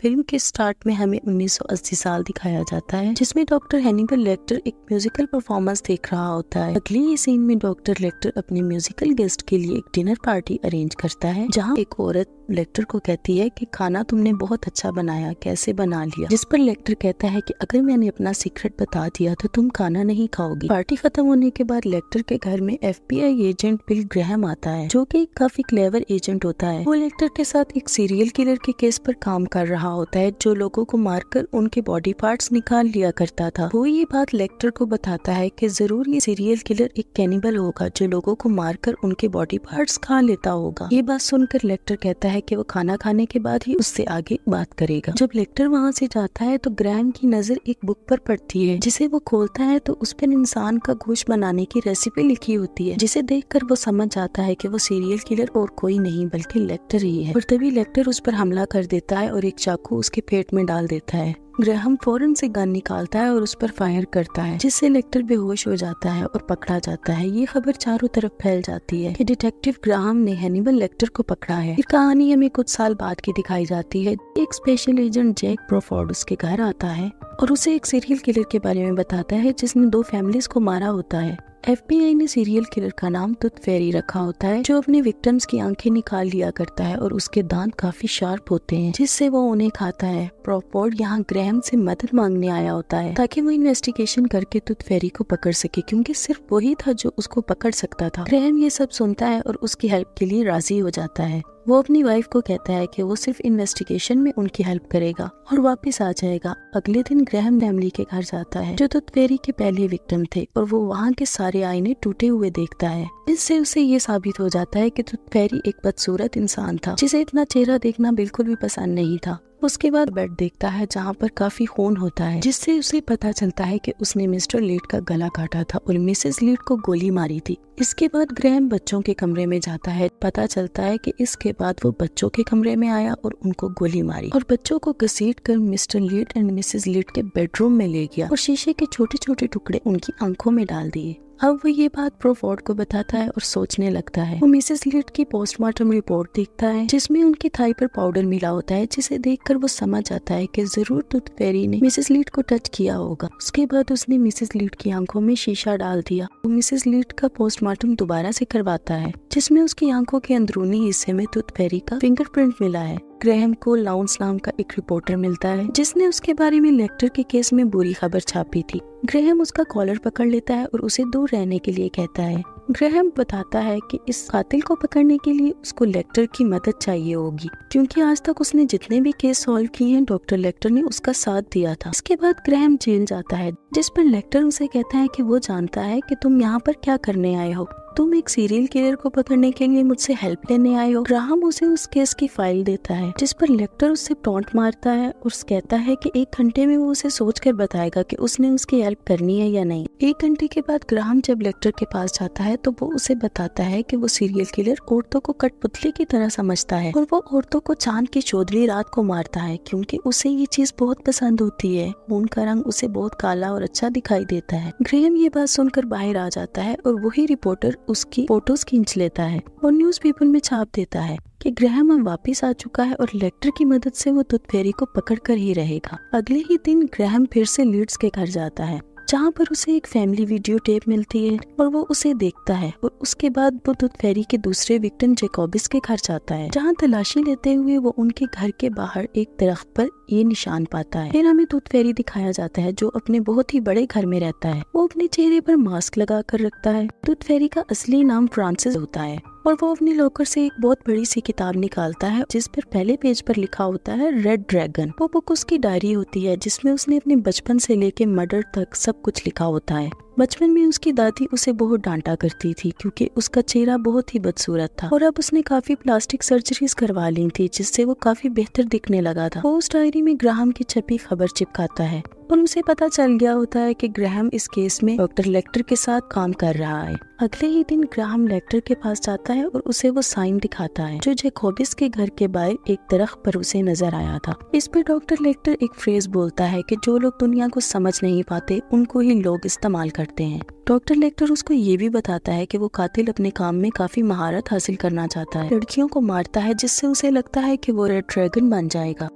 Film के start में हमें 1980 साल दिखाया जाता है, जिसमें डॉक्टर हैनिबल लेक्टर एक म्यूजिकल परफॉर्मेंस देख रहा होता है। अगले ही सीन में डॉक्टर लेक्टर अपने म्यूजिकल गेस्ट के लिए एक डिनर पार्टी अरेंज करता है, जहां एक औरत लेक्टर को कहती है कि खाना तुमने बहुत अच्छा बनाया, कैसे बना लिया। जिस पर लेक्टर कहता है कि अगर मैंने अपना सीक्रेट बता दिया तो तुम खाना नहीं खाओगी। पार्टी खत्म होने के बाद लेक्टर के घर में FBI एजेंट बिल ग्रैहम आता है, जो कि काफी क्लेवर एजेंट होता है। वो लेक्टर के साथ एक सीरियल किलर के केस पर काम कर रहा होता है, जो लोगों को मारकर उनके बॉडी पार्ट्स निकाल लिया करता था। वो ये बात लेक्टर को बताता है कि जरूर ये सीरियल किलर एक कैनिबल होगा, जो लोगों को मारकर उनके बॉडी पार्ट्स खा लेता होगा। ये बात सुनकर लेक्टर कहता है कि वो खाना खाने के बाद ही उससे आगे बात करेगा। जब लेक्टर वहाँ से जाता है तो ग्रैहम की नजर एक बुक पर पड़ती है, जिसे वो खोलता है तो उस पर इंसान का गोश्त बनाने की रेसिपी लिखी होती है, जिसे देखकर वो समझ जाता है कि वो सीरियल किलर और कोई नहीं बल्कि लेक्टर ही है। और तभी लेक्टर उस पर हमला कर देता है और एक चाकू उसके पेट में डाल देता है। ग्रैहम फौरन से गन निकालता है और उस पर फायर करता है, जिससे लेक्टर बेहोश हो जाता है और पकड़ा जाता है। ये खबर चारों तरफ फैल जाती है कि डिटेक्टिव ग्राहम ने हैनिबल लेक्टर को पकड़ा है। ये कहानी हमें कुछ साल बाद की दिखाई जाती है। एक स्पेशल एजेंट जैक ब्रोफोर्ड उसके घर आता है और उसे एक सीरियल किलर के बारे में बताता है, जिसने 2 फैमिलीज को मारा होता है। FBI ने सीरियल किलर का नाम टूथ फेरी रखा होता है, जो अपने विक्टिम्स की आंखें निकाल लिया करता है और उसके दांत काफी शार्प होते हैं, जिससे वो उन्हें खाता है। ब्रोफोर्ड यहाँ ग्रैहम से मदद मांगने आया होता है ताकि वो इन्वेस्टिगेशन करके टूथ फेरी को पकड़ सके, क्योंकि सिर्फ वही था जो उसको पकड़ सकता था। ग्रैहम ये सब सुनता है और उसकी हेल्प के लिए राजी हो जाता है। वो अपनी वाइफ को कहता है कि वो सिर्फ इन्वेस्टिगेशन में उनकी हेल्प करेगा और वापस आ जाएगा। अगले दिन ग्रैहम फैमिली के घर जाता है, जो टूथ फेरी के पहले विक्टिम थे, और वो वहाँ के सारे आईने टूटे हुए देखता है। इससे उसे ये साबित हो जाता है कि टूथ फेरी एक बदसूरत इंसान था, जिसे इतना चेहरा देखना बिल्कुल भी पसंद नहीं था। उसके बाद बेड देखता है जहाँ पर काफी खून होता है, जिससे उसे पता चलता है कि उसने मिस्टर लीड का गला काटा था और मिसेस लीड को गोली मारी थी। इसके बाद ग्रैहम बच्चों के कमरे में जाता है। पता चलता है कि इसके बाद वो बच्चों के कमरे में आया और उनको गोली मारी और बच्चों को घसीट कर mister lead and Mrs lead के बेडरूम में ले गया और शीशे के छोटे छोटे टुकड़े उनकी आंखों में डाल दिए। अब वो ये बात ब्रोफोर्ड को बताता है और सोचने लगता है। वो मिसेस लीड की पोस्टमार्टम रिपोर्ट देखता है, जिसमें उनकी थाई पर पाउडर मिला होता है, जिसे देखकर वो समझ जाता है कि जरूर टूथ फेरी ने मिसेस लीड को टच किया होगा। उसके बाद उसने मिसेस लीड की आंखों में शीशा डाल दिया। वो मिसेस लीड का पोस्टमार्टम दोबारा से करवाता है, जिसमें उसकी आंखों के अंदरूनी हिस्से में टूथ फेरी का फिंगरप्रिंट मिला है। ग्रैहम को लाउंस नाम का एक रिपोर्टर मिलता है, जिसने उसके बारे में लेक्टर के केस में बुरी खबर छापी थी। ग्रैहम उसका कॉलर पकड़ लेता है और उसे दूर रहने के लिए कहता है। ग्रैहम बताता है कि इस कातिल को पकड़ने के लिए उसको लेक्टर की मदद चाहिए होगी, क्योंकि आज तक उसने जितने भी केस सॉल्व किए हैं डॉक्टर लेक्टर ने उसका साथ दिया था। इसके बाद ग्रैहम जेल जाता है, जिस पर लेक्टर उसे कहता है कि वो जानता है कि तुम यहाँ पर क्या करने आए हो। तुम एक सीरियल किलर को पकड़ने के लिए मुझसे हेल्प लेने आए हो। ग्राहम उसे उस केस की फाइल देता है, जिस पर लेक्टर उससे टॉन्ट मारता है और कहता है कि 1 घंटे में वो उसे सोचकर बताएगा कि उसने उसकी हेल्प करनी है या नहीं। 1 घंटे के बाद ग्राहम जब लेक्टर के पास जाता है तो वो उसे बताता है कि वो सीरियल किलर औरतों को कठपुतली की तरह समझता है और वो औरतों को चांद की चौधरी रात को मारता है, क्योंकि उसे ये चीज बहुत पसंद होती है। खून का रंग उसे बहुत काला और अच्छा दिखाई देता है। ग्रैहम ये बात सुनकर बाहर आ जाता है और वही रिपोर्टर उसकी फोटोज खींच लेता है और न्यूज़पेपर में छाप देता है कि ग्रैहम अब वापिस आ चुका है और लेक्टर की मदद से वो टूथ फेरी को पकड़कर ही रहेगा। अगले ही दिन ग्रैहम फिर से लीड्स के घर जाता है, जहाँ पर उसे एक फैमिली वीडियो टेप मिलती है और वो उसे देखता है। और उसके बाद वो टूथ फेरी के दूसरे विक्टिम जैकोबिस के घर जाता है, जहाँ तलाशी लेते हुए वो उनके घर के बाहर एक दरख्त पर ये निशान पाता है। फिर हमें टूथ फेरी दिखाया जाता है, जो अपने बहुत ही बड़े घर में रहता है। वो अपने चेहरे पर मास्क लगा कर रखता है। टूथ फेरी का असली नाम फ्रांसिस होता है और वो अपने लॉकर से एक बहुत बड़ी सी किताब निकालता है, जिस पर पहले पेज पर लिखा होता है रेड ड्रैगन। वो बुक उसकी डायरी होती है, जिसमें उसने अपने बचपन से लेके मर्डर तक सब कुछ लिखा होता है। बचपन में उसकी दादी उसे बहुत डांटा करती थी, क्योंकि उसका चेहरा बहुत ही बदसूरत था और अब उसने काफी प्लास्टिक सर्जरीज करवा ली थी, जिससे वो काफी बेहतर दिखने लगा था। वो उस डायरी में ग्राहम की छपी खबर चिपकाता है और उसे पता चल गया होता है कि ग्रैहम इस केस में डॉक्टर लेक्टर के साथ काम कर रहा है। अगले ही दिन ग्राहम लेक्टर के पास जाता है और उसे वो साइन दिखाता है, जो जैकोबिस के घर के बाहर एक दरख्त पर उसे नजर आया था। इस पर डॉक्टर लेक्टर एक फ्रेज बोलता है कि जो लोग दुनिया को समझ नहीं पाते उनको ही लोग इस्तेमाल करते हैं। डॉक्टर लेक्टर उसको ये भी बताता है कि वो कातिल अपने काम में काफी महारत हासिल करना चाहता है। लड़कियों को मारता है, जिससे उसे लगता है कि वो रेड ड्रैगन बन जाएगा।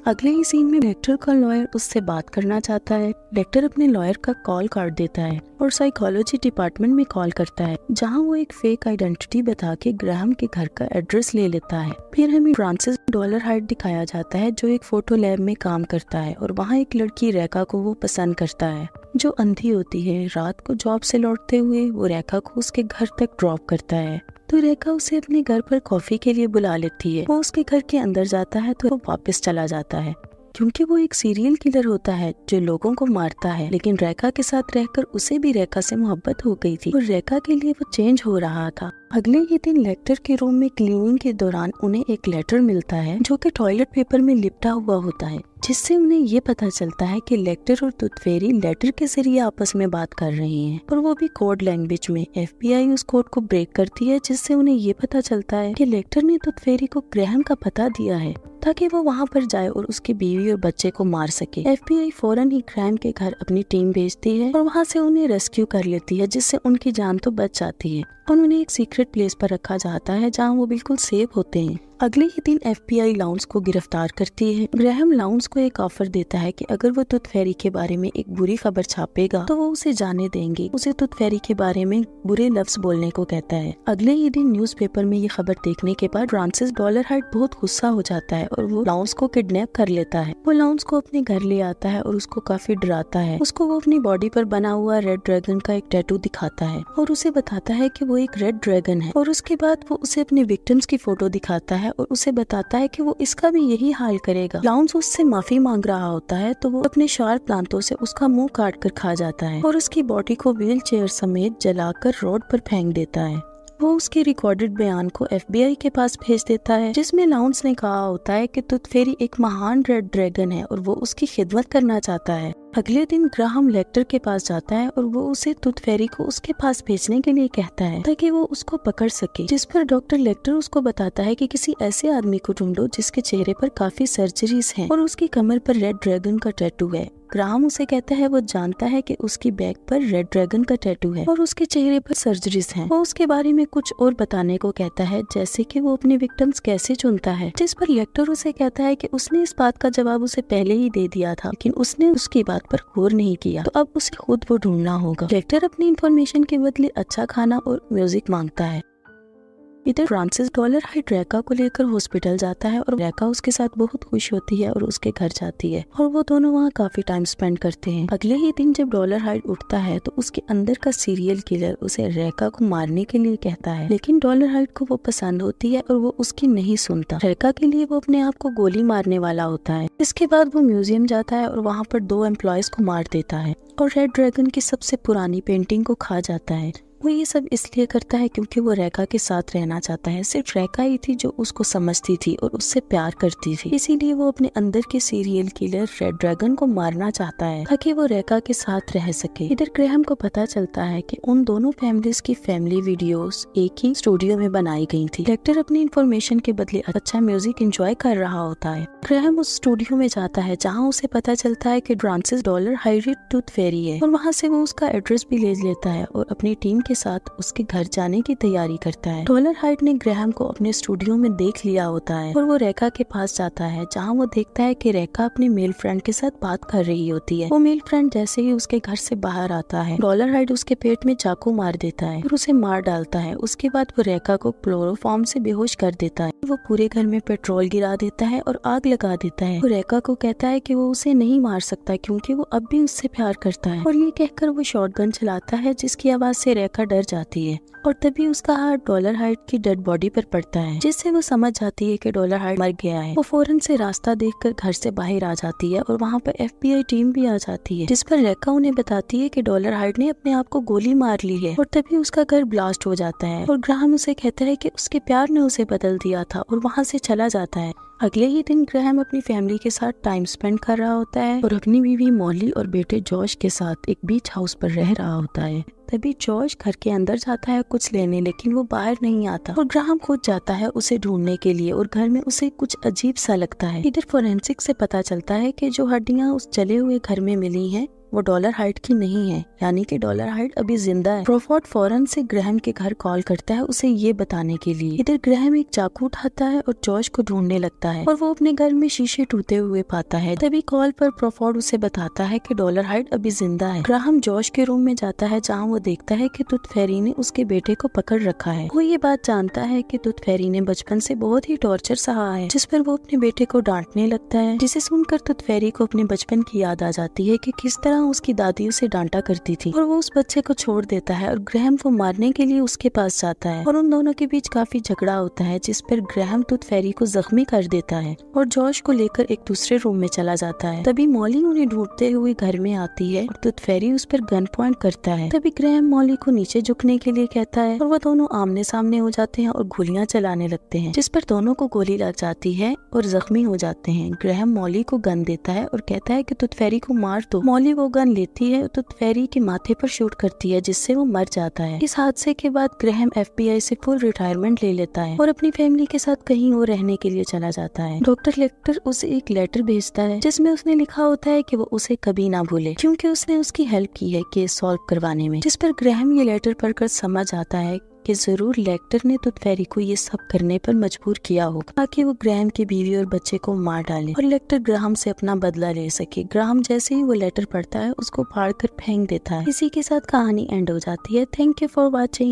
अगले ही सीन में लेक्टर का लॉयर उससे बात करना चाहता है। लेक्टर अपने लॉयर का कॉल काट देता है और साइकोलॉजी डिपार्टमेंट में कॉल करता है, जहां वो एक फेक आइडेंटिटी बता के ग्राहम के घर का एड्रेस ले लेता है। फिर हमें फ्रांसिस डॉलरहाइट दिखाया जाता है, जो एक फोटो लैब में काम करता है और वहाँ एक लड़की रेखा को वो पसंद करता है, जो अंधी होती है। रात को जॉब से लौटते हुए वो रेखा को उसके घर तक ड्रॉप करता है, तो रेखा उसे अपने घर पर कॉफी के लिए बुला लेती है। वो उसके घर के अंदर जाता है तो वो वापस चला जाता है, क्योंकि वो एक सीरियल किलर होता है जो लोगों को मारता है। लेकिन रेखा के साथ रहकर उसे भी रेखा से मोहब्बत हो गई थी और रेखा के लिए वो चेंज हो रहा था। अगले ही दिन लेक्टर के रूम में क्लीनिंग के दौरान उन्हें एक लेटर मिलता है, जो कि टॉयलेट पेपर में लिपटा हुआ होता है, जिससे उन्हें ये पता चलता है कि लेक्टर और टूथ फेरी लेटर के जरिए आपस में बात कर रहे हैं, और वो भी कोड लैंग्वेज में। FBI उस कोड को ब्रेक करती है, जिससे उन्हें ये पता चलता है कि लेक्टर ने टूथ फेरी को ग्रैहम का पता दिया है ताकि वो वहाँ पर जाए और उसकी बीवी और बच्चे को मार सके। FBI फौरन ही ग्रैहम के घर अपनी टीम भेजती है और वहाँ से उन्हें रेस्क्यू कर लेती है, जिससे उनकी जान तो बच जाती है और उन्हें एक सीक्रेट प्लेस पर रखा जाता है जहाँ वो बिल्कुल सेफ होते हैं। अगले ही दिन FBI लाउंस को गिरफ्तार करती है। ग्रैहम लाउंस को एक ऑफर देता है कि अगर वो टूथ फेरी के बारे में एक बुरी खबर छापेगा तो वो उसे जाने देंगे। उसे टूथ फेरी के बारे में बुरे लफ्ज बोलने को कहता है। अगले ही दिन न्यूज़पेपर में ये खबर देखने के बाद फ्रांसिस डॉलरहाइट बहुत गुस्सा हो जाता है और वो लाउंस को किडनैप कर लेता है। वो लाउंस को अपने घर ले आता है और उसको काफी डराता है। उसको वो अपनी बॉडी पर बना हुआ रेड ड्रैगन का एक टैटू दिखाता है और उसे बताता है कि वो एक रेड ड्रैगन है। और उसके बाद वो उसे अपने विक्टिम्स की फोटो दिखाता है और उसे बताता है कि वो इसका भी यही हाल करेगा। लाउंस उससे माफी मांग रहा होता है तो वो अपने शार्प दांतों से उसका मुंह काट कर खा जाता है और उसकी बॉडी को व्हील चेयर समेत जलाकर रोड पर फेंक देता है। वो उसके रिकॉर्डेड बयान को FBI के पास भेज देता है, जिसमें लाउंस ने कहा होता है कि टूथ फेरी एक महान रेड ड्रैगन है और वो उसकी खिदमत करना चाहता है। अगले दिन ग्राहम लेक्टर के पास जाता है और वो उसे टूथ फेरी को उसके पास भेजने के लिए कहता है ताकि वो उसको पकड़ सके, जिस पर डॉक्टर लेक्टर उसको बताता है कि किसी ऐसे आदमी को ढूंढो जिसके चेहरे पर काफी सर्जरीज हैं और उसकी कमर पर रेड ड्रैगन का टैटू है। ग्राहम उसे कहता है वो जानता है कि उसकी बैक पर रेड ड्रैगन का टैटू है और उसके चेहरे पर सर्जरीज हैं। वो उसके बारे में कुछ और बताने को कहता है, जैसे कि वो अपने विक्टिम्स कैसे चुनता है, जिस पर लेक्टर उसे कहता है कि उसने इस बात का जवाब उसे पहले ही दे दिया था, लेकिन उसने उसकी बात पर गौर नहीं किया, तो अब उसे खुद वो ढूंढना होगा। लेक्टर अपनी इन्फॉर्मेशन के बदले अच्छा खाना और म्यूजिक मांगता है। इधर फ्रांसिस डॉलरहाइट रेखा को लेकर हॉस्पिटल जाता है और रेखा उसके साथ बहुत खुश होती है और उसके घर जाती है और वो दोनों वहाँ काफी टाइम स्पेंड करते हैं। अगले ही दिन जब डॉलरहाइट उठता है तो उसके अंदर का सीरियल किलर उसे रेखा को मारने के लिए कहता है, लेकिन डॉलरहाइट को वो पसंद होती है और वो उसकी नहीं सुनता। रेखा के लिए वो अपने आप को गोली मारने वाला होता है। इसके बाद वो म्यूजियम जाता है और वहाँ पर 2 एम्प्लॉयज को मार देता है और रेड ड्रैगन की सबसे पुरानी पेंटिंग को खा जाता है। वो ये सब इसलिए करता है क्योंकि वो रेखा के साथ रहना चाहता है। सिर्फ रेखा ही थी जो उसको समझती थी और उससे प्यार करती थी, इसीलिए वो अपने अंदर के सीरियल किलर रेड ड्रैगन को मारना चाहता है ताकि वो रेखा के साथ रह सके। इधर ग्रैहम को पता चलता है कि उन दोनों फैमिलीज की फैमिली वीडियोस एक ही स्टूडियो में बनाई गई थी। लेक्टर अपनी इन्फॉर्मेशन के बदले अच्छा म्यूजिक एंजॉय कर रहा होता है। ग्रैहम उस स्टूडियो में जाता है जहाँ उसे पता चलता है कि फ्रांसिस डॉलरहाइट टूथ फेरी है और वहाँ से वो उसका एड्रेस भी ले लेता है और अपनी टीम के साथ उसके घर जाने की तैयारी करता है। डॉलरहाइट ने ग्रैहम को अपने स्टूडियो में देख लिया होता है और वो रेखा के पास जाता है, जहाँ वो देखता है कि रेखा अपने मेल फ्रेंड के साथ बात कर रही होती है। वो मेल फ्रेंड जैसे ही उसके घर से बाहर आता है, डॉलरहाइट उसके पेट में चाकू मार देता है और उसे मार डालता है। उसके बाद वो रेखा को क्लोरोफॉर्म से बेहोश कर देता है। वो पूरे घर में पेट्रोल गिरा देता है और आग लगा देता है। वो रेखा को कहता है कि वो उसे नहीं मार सकता क्योंकि वो अब भी उससे प्यार करता है, और ये कहकर वो शॉटगन चलाता है, जिसकी आवाज से रेखा डर जाती है और तभी उसका हाथ डॉलरहाइट की डेड बॉडी पर पड़ता है, जिससे वो समझ जाती है कि डॉलरहाइट मर गया है। वो फौरन से रास्ता देखकर घर से बाहर आ जाती है और वहाँ पर FBI टीम भी आ जाती है, जिस पर रेखा उन्हें बताती है कि डॉलरहाइट ने अपने आप को गोली मार ली है और तभी उसका घर ब्लास्ट हो जाता है और ग्राहम उसे कहता है कि उसके प्यार ने उसे बदल दिया था और वहाँ से चला जाता है। अगले ही दिन ग्रैहम अपनी फैमिली के साथ टाइम स्पेंड कर रहा होता है और अपनी बीवी मॉली और बेटे जॉश के साथ एक बीच हाउस पर रह रहा होता है। तभी जॉश घर के अंदर जाता है कुछ लेने, लेकिन वो बाहर नहीं आता और ग्राहम खुद जाता है उसे ढूंढने के लिए और घर में उसे कुछ अजीब सा लगता है। इधर फोरेंसिक से पता चलता है कि जो हड्डियां उस जले हुए घर में मिली हैं वो डॉलर हाइट की नहीं है, यानी कि डॉलर हाइट अभी जिंदा है। क्रॉफोर्ड फौरन से ग्रैहम के घर कॉल करता है उसे ये बताने के लिए। इधर ग्रैहम एक चाकू उठाता है और जॉश को ढूंढने लगता है और वो अपने घर में शीशे टूटे हुए पाता है। तभी कॉल पर क्रॉफोर्ड उसे बताता है कि डॉलर हाइट अभी जिंदा है। ग्राहम जॉश के रूम में जाता है जहाँ वो देखता है कि टूथ फेरी ने उसके बेटे को पकड़ रखा है। वो ये बात जानता है कि टूथ फेरी ने बचपन से बहुत ही टॉर्चर सहा है, जिस पर वो अपने बेटे को डांटने लगता है, जिसे सुनकर टूथ फेरी को अपने बचपन की याद आ जाती है कि किस तरह उसकी दादी उसे डांटा करती थी और वो उस बच्चे को छोड़ देता है और ग्रैहम को मारने के लिए उसके पास जाता है और उन दोनों के बीच काफी झगड़ा होता है, जिस पर ग्रैहम टूथ फेरी को जख्मी कर देता है और जॉश को लेकर एक दूसरे रूम में चला जाता है। तभी मॉली उन्हें ढूंढते हुए घर में आती है और टूथ फेरी उस पर गन पॉइंट करता है। तभी ग्रैहम मॉली को नीचे झुकने के लिए कहता है और वो दोनों आमने सामने हो जाते हैं और गोलियां चलाने लगते हैं, जिस पर दोनों को गोली लग जाती है और जख्मी हो जाते हैं। ग्रैहम मॉली को गन देता है और कहता है कि टूथ फेरी को मार दो। मॉली वो गन लेती है और टूथ फेरी के माथे पर शूट करती है, जिससे वो मर जाता है। इस हादसे के बाद ग्रैहम FBI से फुल रिटायरमेंट ले लेता है और अपनी फैमिली के साथ कहीं और रहने के लिए चला जाता है। डॉक्टर लेक्टर उसे एक लेटर भेजता है जिसमें उसने लिखा होता है कि वो उसे कभी ना भूले, क्योंकि उसने उसकी हेल्प की है केस सॉल्व करवाने में। जिस पर ग्रैहम ये लेटर पढ़कर समझ आता है कि जरूर लेक्टर ने टूथ फेरी को ये सब करने पर मजबूर किया होगा ताकि वो ग्रैहम की बीवी और बच्चे को मार डाले और लेक्टर ग्राहम से अपना बदला ले सके। ग्राहम जैसे ही वो लेटर पढ़ता है उसको फाड़ कर फेंक देता है। इसी के साथ कहानी एंड हो जाती है। Thank you for watching.